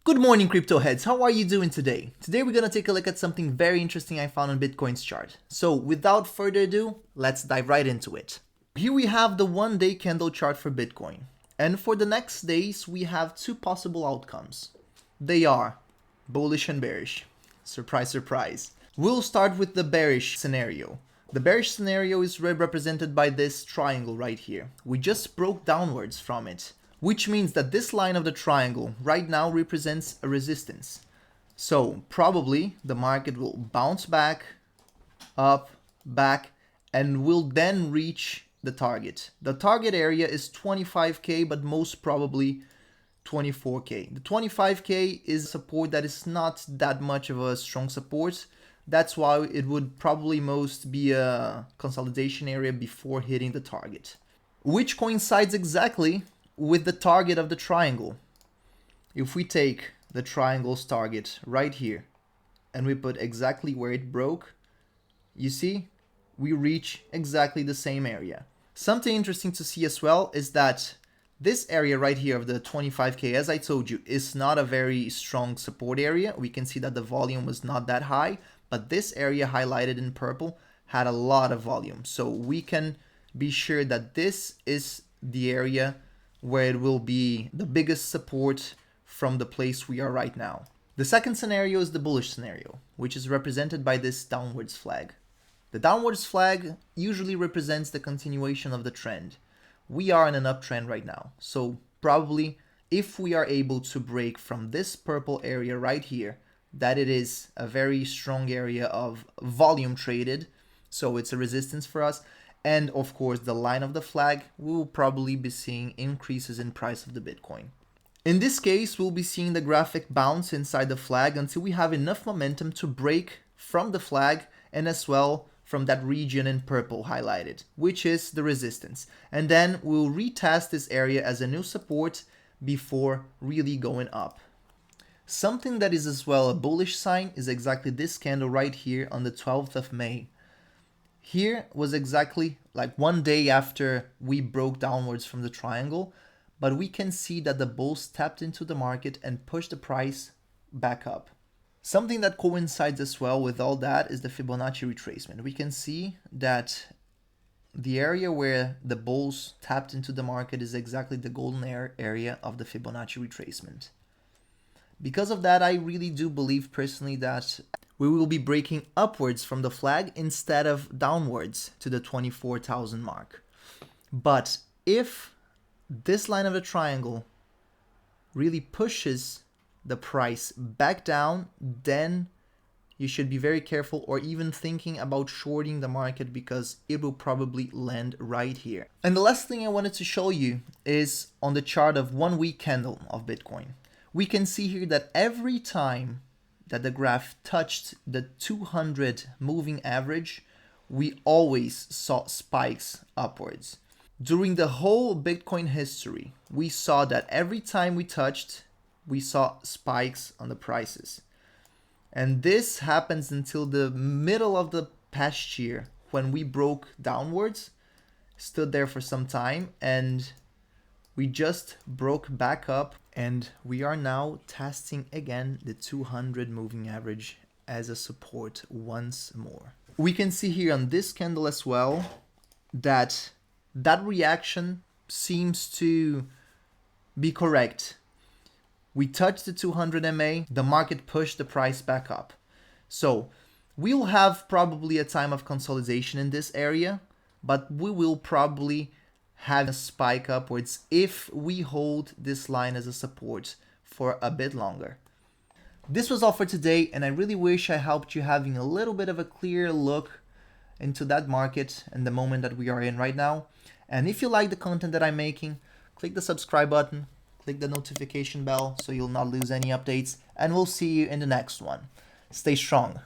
Good morning, crypto heads. How are you doing today? Today we're gonna take a look at something very interesting I found on Bitcoin's chart. So without further ado, let's dive right into it. Here we have the 1-day candle chart for Bitcoin. And for the next days, we have two possible outcomes. They are bullish and bearish. Surprise, surprise. We'll start with the bearish scenario. The bearish scenario is represented by this triangle right here. We just broke downwards from it, which means that this line of the triangle right now represents a resistance. So probably the market will bounce back, up, back, and will then reach the target. The target area is 25K, but most probably 24K. The 25K is support that is not that much of a strong support. That's why it would probably most be a consolidation area before hitting the target, which coincides exactly with the target of the triangle. If we take the triangle's target right here and we put exactly where it broke, you see, we reach exactly the same area. Something interesting to see as well is that this area right here of the 25K, as I told you, is not a very strong support area. We can see that the volume was not that high, but this area highlighted in purple had a lot of volume. So we can be sure that this is the area where it will be the biggest support from the place we are right now. The second scenario is the bullish scenario, which is represented by this downwards flag. The downwards flag usually represents the continuation of the trend. We are in an uptrend right now, so probably if we are able to break from this purple area right here, that it is a very strong area of volume traded, so it's a resistance for us. And of course, the line of the flag, we will probably be seeing increases in price of the Bitcoin. In this case, we'll be seeing the graphic bounce inside the flag until we have enough momentum to break from the flag and as well from that region in purple highlighted, which is the resistance. And then we'll retest this area as a new support before really going up. Something that is as well a bullish sign is exactly this candle right here on the 12th of May. Here was exactly like 1 day after we broke downwards from the triangle, but we can see that the bulls tapped into the market and pushed the price back up. Something that coincides as well with all that is the Fibonacci retracement. We can see that the area where the bulls tapped into the market is exactly the golden area of the Fibonacci retracement. Because of that, I really do believe personally that we will be breaking upwards from the flag instead of downwards to the 24,000 mark. But if this line of the triangle really pushes the price back down, then you should be very careful or even thinking about shorting the market because it will probably land right here. And the last thing I wanted to show you is on the chart of 1 week candle of Bitcoin. We can see here that every time that the graph touched the 200 moving average, we always saw spikes upwards. During the whole Bitcoin history, we saw that every time we touched, we saw spikes on the prices. And this happens until the middle of the past year when we broke downwards, stood there for some time, and we just broke back up, and we are now testing again the 200 moving average as a support once more. We can see here on this candle as well that reaction seems to be correct. We touched the 200 MA, the market pushed the price back up. So we'll have probably a time of consolidation in this area, but we will probably have a spike upwards if we hold this line as a support for a bit longer. This was all for today, and I really wish I helped you having a little bit of a clear look into that market and the moment that we are in right now. And if you like the content that I'm making, click the subscribe button, click the notification bell so you'll not lose any updates, and we'll see you in the next one. Stay strong.